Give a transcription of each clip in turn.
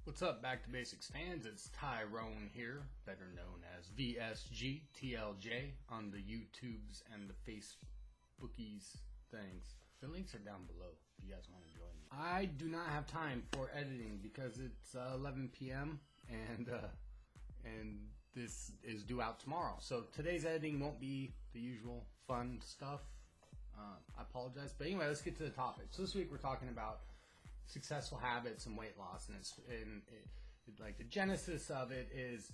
What's up, Back to Basics fans? It's Tyrone here, better known as VSGTLJ on the YouTubes and the Facebookies things. The links are down below if you guys want to join me. I do not have time for editing because it's 11 p.m. and this is due out tomorrow. So today's editing won't be the usual fun stuff. I apologize. But anyway, let's get to the topic. So this week we're talking about successful habits and weight loss, and like the genesis of it is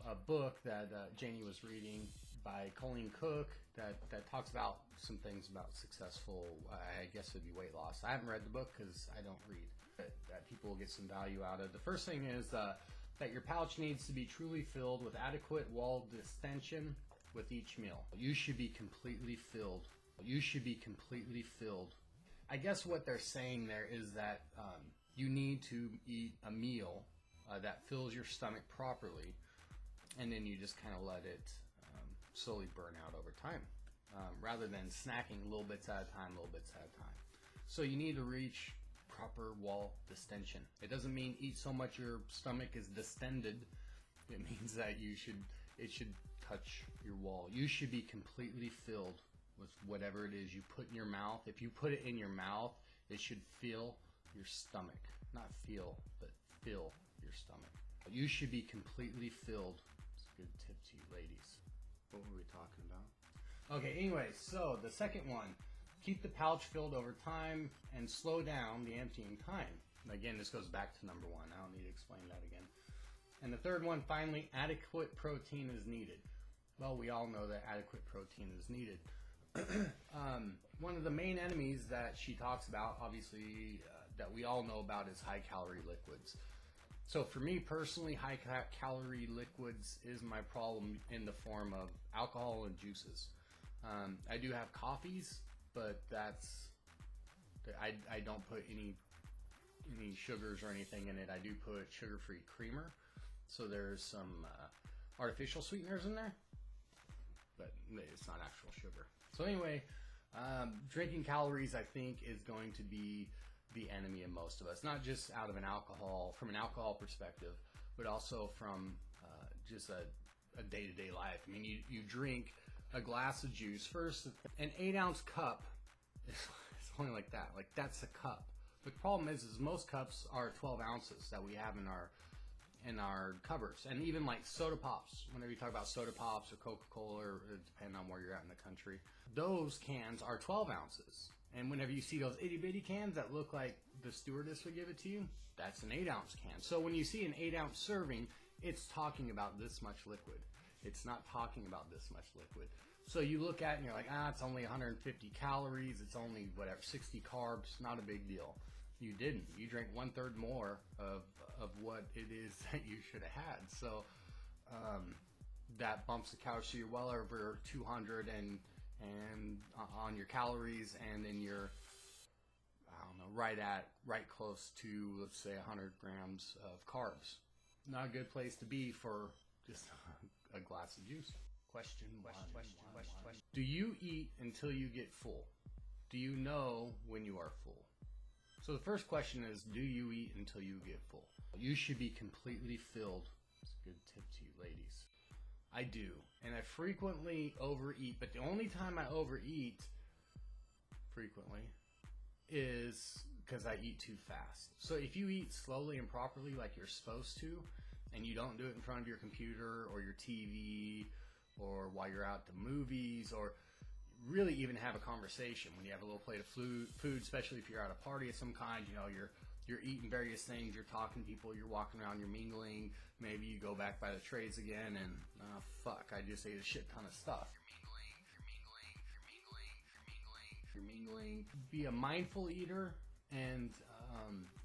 a book that Janie was reading by Colleen Cook that talks about some things about successful, I guess it'd be weight loss. I haven't read the book because I don't read, that people will get some value out of. The first thing is that your pouch needs to be truly filled with adequate wall distension with each meal. You should be completely filled. You should be completely filled. I guess what they're saying there is that you need to eat a meal that fills your stomach properly, and then you just kind of let it slowly burn out over time, rather than snacking little bits at a time, So you need to reach proper wall distension. It doesn't mean eat so much your stomach is distended. It means that it should touch your wall. You should be completely filled with whatever it is you put in your mouth. If you put it in your mouth, it should fill your stomach. Not feel, but fill your stomach. You should be completely filled. It's a good tip to you ladies. What were we talking about? Okay, anyway, so the second one, keep the pouch filled over time and slow down the emptying time. Again, this goes back to number one. I don't need to explain that again. And the third one, finally, adequate protein is needed. Well, we all know that adequate protein is needed. One of the main enemies that she talks about, obviously, that we all know about is high-calorie liquids. So for me personally, high-calorie liquids is my problem in the form of alcohol and juices. I do have coffees, but I don't put any sugars or anything in it. I do put sugar-free creamer, so there's some artificial sweeteners in there, but it's not actual sugar. So anyway, drinking calories, I think, is going to be the enemy of most of us. Not just out of from an alcohol perspective, but also from just a day-to-day life. I mean, you drink a glass of juice. First, an 8-ounce cup is only like that. Like, that's a cup. But the problem is most cups are 12 ounces that we have in our covers. And even like soda pops, whenever you talk about soda pops or Coca-Cola, or depending on where you're at in the country, those cans are 12 ounces. And whenever you see those itty bitty cans that look like the stewardess would give it to you, that's an 8-ounce can. So when you see an 8-ounce serving, it's talking about this much liquid. It's not talking about this much liquid. So you look at it and you're like, it's only 150 calories, it's only whatever, 60 carbs, not a big deal. You didn't. You drank 1/3 more of what it is that you should have had. So that bumps the calories. So you're well over 200 and on your calories, and then you're, I don't know, right close to, let's say, 100 grams of carbs. Not a good place to be for just a glass of juice. Question one. Do you eat until you get full? Do you know when you are full? So the first question is, do you eat until you get full? You should be completely filled. It's a good tip to you ladies. I do, and I frequently overeat, but the only time I overeat frequently is because I eat too fast. So if you eat slowly and properly like you're supposed to, and you don't do it in front of your computer or your TV or while you're out at the movies, or really even have a conversation when you have a little plate of food, especially if you're at a party of some kind, you know, you're eating various things, you're talking to people, you're walking around, you're mingling, maybe you go back by the trays again and, fuck, I just ate a shit ton of stuff. You're mingling. Be a mindful eater and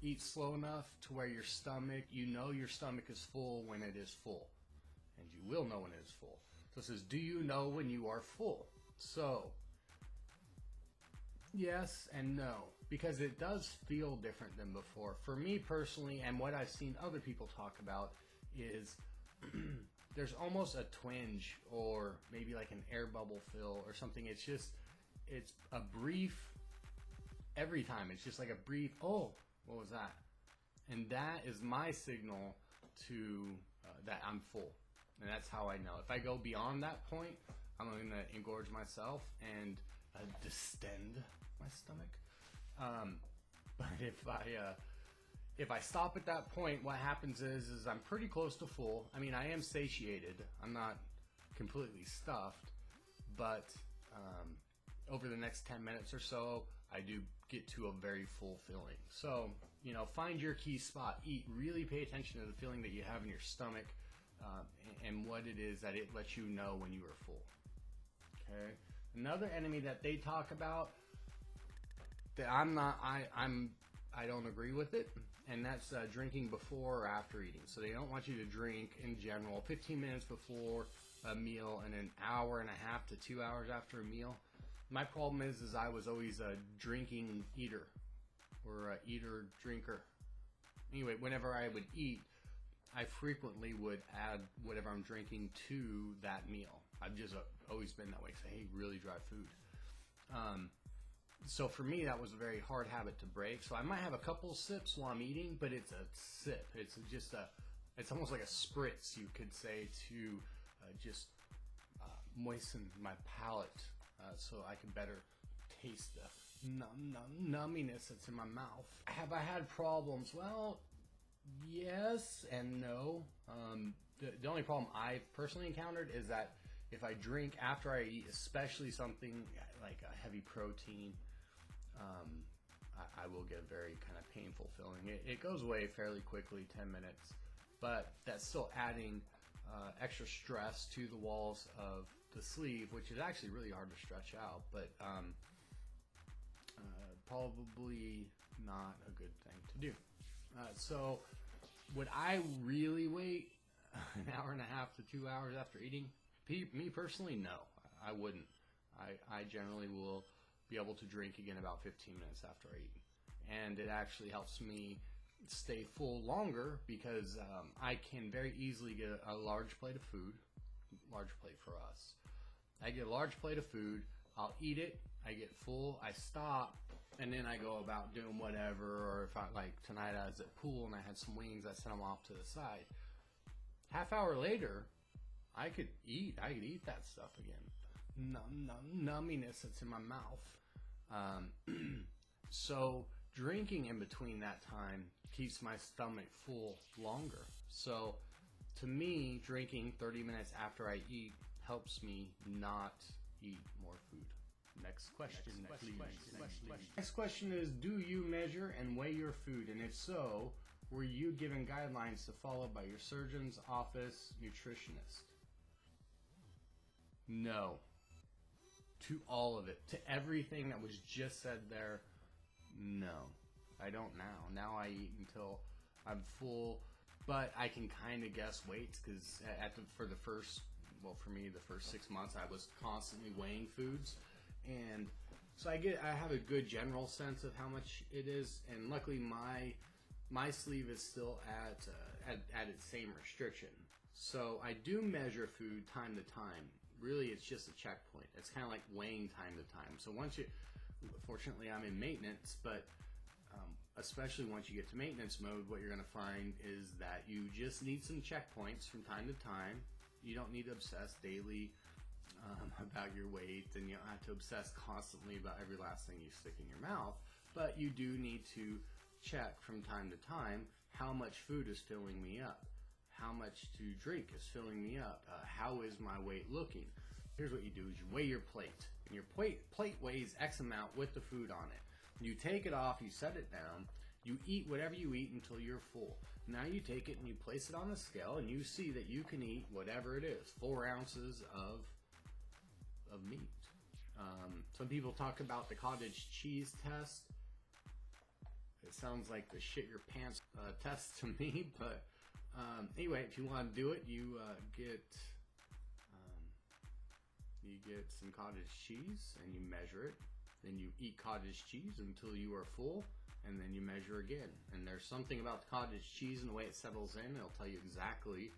eat slow enough to where your stomach, you know your stomach is full when it is full. And you will know when it is full. So it says, do you know when you are full? So, yes and no, because it does feel different than before. For me personally, and what I've seen other people talk about, is there's almost a twinge or maybe like an air bubble fill or something. It's a brief, every time it's just like a brief, oh, what was that? And that is my signal to that I'm full. And that's how I know. If I go beyond that point, I'm going to engorge myself and distend my stomach. But if I stop at that point, what happens is I'm pretty close to full. I mean, I am satiated. I'm not completely stuffed, but over the next 10 minutes or so, I do get to a very full feeling. So, you know, find your key spot. Eat. Really pay attention to the feeling that you have in your stomach and what it is that it lets you know when you are full. Okay. Another enemy that they talk about that I don't agree with it, and that's drinking before or after eating. So they don't want you to drink in general 15 minutes before a meal and an hour and a half to 2 hours after a meal. My problem is I was always a drinking eater or a eater drinker. Anyway, whenever I would eat, I frequently would add whatever I'm drinking to that meal. I've just always been that way because I hate really dry food. So for me, that was a very hard habit to break. So I might have a couple sips while I'm eating, but it's a sip. It's just it's almost like a spritz, you could say, to just moisten my palate so I can better taste the numminess that's in my mouth. Have I had problems? Well, yes and no. The only problem I've personally encountered is that if I drink after I eat, especially something like a heavy protein, I will get a very kind of painful feeling. It goes away fairly quickly, 10 minutes, but that's still adding extra stress to the walls of the sleeve, which is actually really hard to stretch out, but probably not a good thing to do. So would I really wait an hour and a half to 2 hours after eating? Me personally, no, I wouldn't. I generally will be able to drink again about 15 minutes after I eat. And it actually helps me stay full longer because I can very easily get a large plate of food, large plate for us. I get a large plate of food, I'll eat it, I get full, I stop, and then I go about doing whatever, or if I, like tonight I was at pool and I had some wings, I set them off to the side. Half hour later, I could eat that stuff again. Numminess that's in my mouth. So drinking in between that time keeps my stomach full longer. So to me, drinking 30 minutes after I eat helps me not eat more food. Next question, please. Next question is, do you measure and weigh your food? And if so, were you given guidelines to follow by your surgeon's office nutritionist? No. To all of it. To everything that was just said there, no. I don't now. Now I eat until I'm full, but I can kind of guess weights because for me, the first 6 months, I was constantly weighing foods. And so I have a good general sense of how much it is, and luckily my sleeve is still at its same restriction. So I do measure food time to time. Really, it's just a checkpoint. It's kind of like weighing time to time. So fortunately I'm in maintenance, but especially once you get to maintenance mode, what you're going to find is that you just need some checkpoints from time to time. You don't need to obsess daily about your weight, and you don't have to obsess constantly about every last thing you stick in your mouth, but you do need to check from time to time how much food is filling me up, how much to drink is filling me up, how is my weight looking. Here's what you do is you weigh your plate, and your plate weighs X amount with the food on it. You take it off, you set it down, you eat whatever you eat until you're full. Now you take it and you place it on the scale, and you see that you can eat whatever it is, 4 ounces of meat. Some people talk about the cottage cheese test. It sounds like the shit your pants test to me, but anyway, if you want to do it, you get some cottage cheese and you measure it. Then you eat cottage cheese until you are full, and then you measure again. And there's something about the cottage cheese and the way it settles in. It'll tell you exactly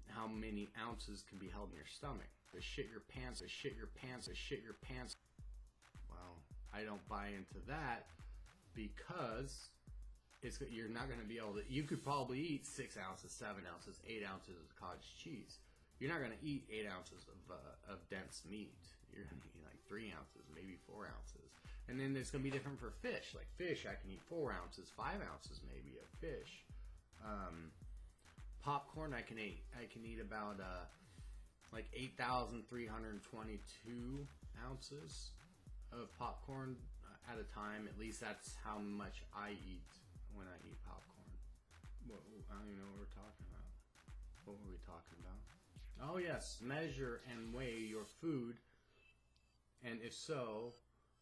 how many ounces can be held in your stomach. The shit your pants. Well, I don't buy into that because you're not going to be able to. You could probably eat 6 ounces, 7 ounces, 8 ounces of cottage cheese. You're not going to eat 8 ounces of dense meat. You're going to eat like 3 ounces, maybe 4 ounces. And then it's going to be different for fish. Like fish, I can eat 4 ounces, 5 ounces maybe of fish. Popcorn, I can eat about like 8,322 ounces of popcorn at a time. At least that's how much I eat when I eat popcorn. I don't even know what we're talking about. What were we talking about? Oh yes, measure and weigh your food. And if so,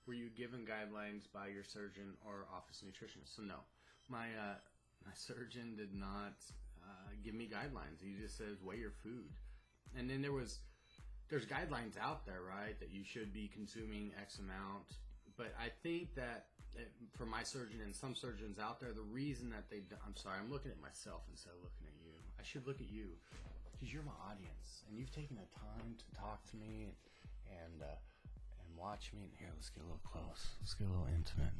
were you given guidelines by your surgeon or office nutritionist? So no, my surgeon did not give me guidelines. He just says weigh your food. And then there's guidelines out there, right, that you should be consuming X amount. But I think that for my surgeon and some surgeons out there, the reason that I'm sorry, I'm looking at myself instead of looking at you. I should look at you because you're my audience and you've taken the time to talk to me and watch me. And here, let's get a little close. Let's get a little intimate.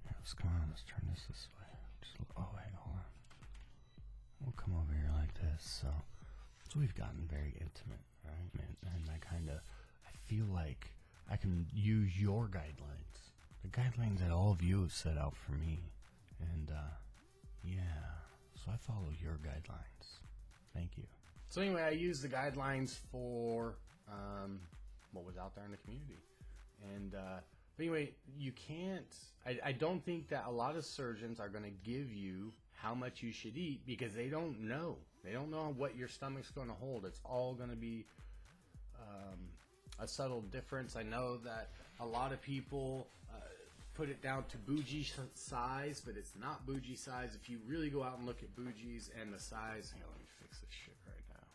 Here, come on. Let's turn this way. Oh, wait, hold on. We'll come over here like this. So we've gotten very intimate, right? And I feel like I can use your guidelines, the guidelines that all of you have set out for me. And, so I follow your guidelines. Thank you. So anyway, I use the guidelines for what was out there in the community. And but anyway, you can't, I don't think that a lot of surgeons are going to give you how much you should eat because they don't know. They don't know what your stomach's going to hold. It's all going to be a subtle difference. I know that a lot of people put it down to Boujee size, but it's not Boujee size. If you really go out and look at Boujees and the size, hang on, let me fix this shit right now.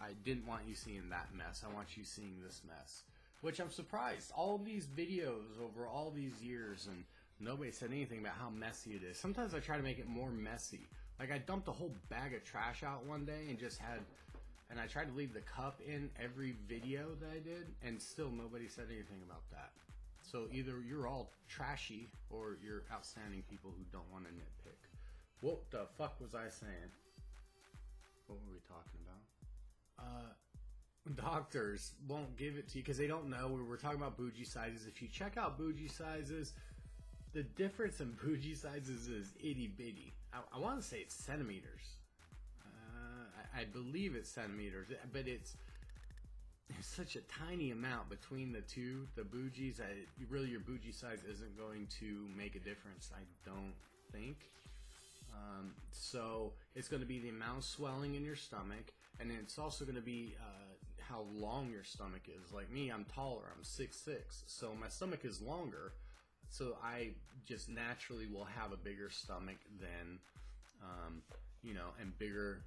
I didn't want you seeing that mess. I want you seeing this mess, which I'm surprised. All of these videos over all these years, and nobody said anything about how messy it is. Sometimes I try to make it more messy. Like I dumped a whole bag of trash out one day and I tried to leave the cup in every video that I did, and still nobody said anything about that. So either you're all trashy or you're outstanding people who don't want to nitpick. What the fuck was I saying? What were we talking about? Doctors won't give it to you because they don't know. We were talking about Boujee sizes. If you check out Boujee sizes, the difference in Boujee sizes is itty bitty. I want to say it's centimeters. I believe it's centimeters, but it's such a tiny amount between the two, the Boujees. Really, your Boujee size isn't going to make a difference, I don't think. So it's going to be the amount of swelling in your stomach, and then it's also going to be how long your stomach is. Like me, I'm taller. I'm 6'6", so my stomach is longer. So I just naturally will have a bigger stomach than, and bigger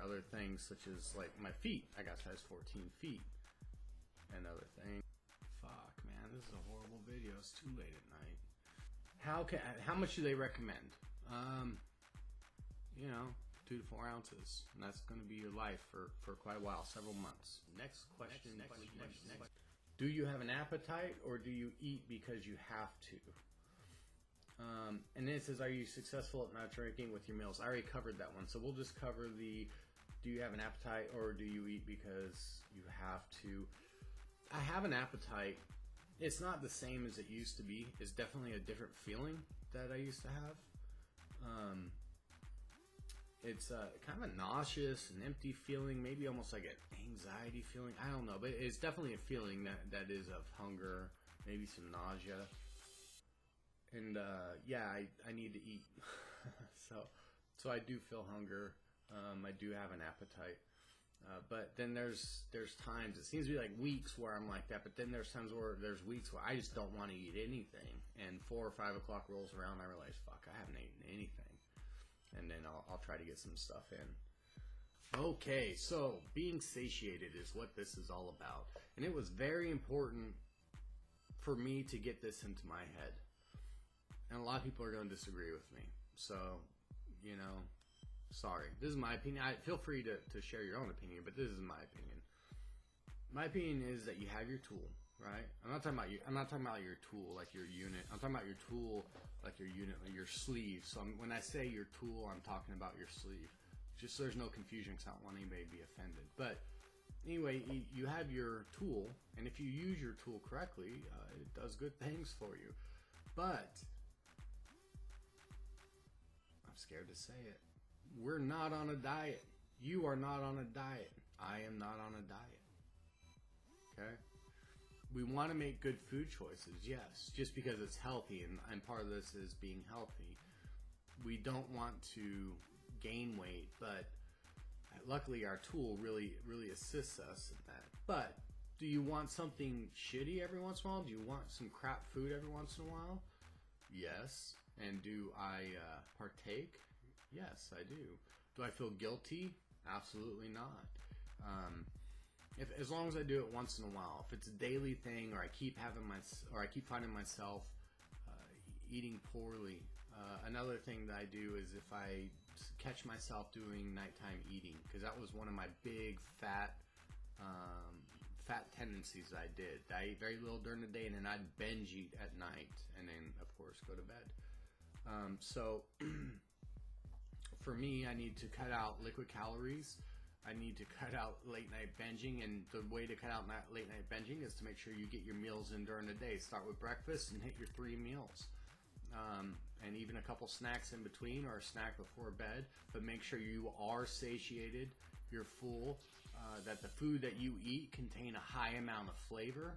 other things such as like my feet. I got size 14 feet and other things. Fuck, man, this is a horrible video. It's too late at night. How much do they recommend? 2 to 4 ounces, and that's going to be your life for quite a while, several months. Next question. Do you have an appetite, or do you eat because you have to? And then it says, are you successful at not drinking with your meals? I already covered that one, so we'll just cover the do you have an appetite, or do you eat because you have to? I have an appetite. It's not the same as it used to be. It's definitely a different feeling that I used to have. It's kind of a nauseous and empty feeling, maybe almost like an anxiety feeling. I don't know, but it's definitely a feeling that is of hunger, maybe some nausea. And I need to eat. so I do feel hunger. I do have an appetite. But then there's times, it seems to be like weeks where I'm like that, but then there's times where there's weeks where I just don't want to eat anything. And 4 or 5 o'clock rolls around, I realize, fuck, I haven't eaten anything. And then I'll try to get some stuff in. Okay, so being satiated is what this is all about. And it was very important for me to get this into my head. And a lot of people are going to disagree with me. So, sorry. This is my opinion. Feel free to share your own opinion, but this is my opinion. My opinion is that you have your tool. right? I'm not talking about you. I'm not talking about your tool, like your unit. I'm talking about your tool, like your unit, like your sleeve. So when I say your tool, I'm talking about your sleeve. Just so there's no confusion, because I don't want anybody to be offended. But anyway, you have your tool, and if you use your tool correctly, it does good things for you. But I'm scared to say it. We're not on a diet. You are not on a diet. I am not on a diet. Okay? We want to make good food choices, yes, just because it's healthy, and part of this is being healthy. We don't want to gain weight, but luckily our tool really assists us in that. But do you want something shitty every once in a while? Do you want some crap food every once in a while? Yes. And do I partake? Yes, I do. Do I feel guilty? Absolutely not. As long as I do it once in a while. If it's a daily thing, or I keep finding myself eating poorly. Another thing that I do is if I catch myself doing nighttime eating, because that was one of my big fat tendencies that I did. I eat very little during the day, and then I'd binge eat at night, and then of course go to bed. So for me, I need to cut out liquid calories. I need to cut out late night binging, and the way to cut out late night binging is to make sure you get your meals in during the day. Start with breakfast and hit your 3 meals. And even a couple snacks in between, or a snack before bed, but make sure you are satiated, you're full, that the food that you eat contain a high amount of flavor.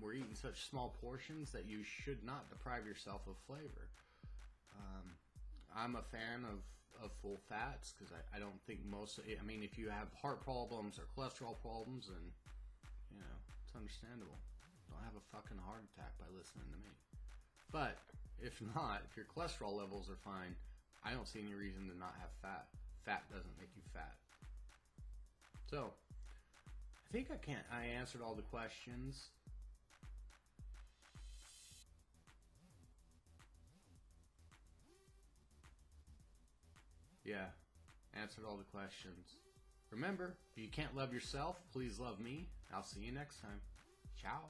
We're eating such small portions that you should not deprive yourself of flavor. I'm a fan of full fats, because I don't think if you have heart problems or cholesterol problems, then it's understandable. Don't have a fucking heart attack by listening to me. But if not, if your cholesterol levels are fine, I don't see any reason to not have fat. Fat doesn't make you fat. So I think I answered all the questions. Yeah, answered all the questions. Remember, if you can't love yourself, please love me. I'll see you next time. Ciao.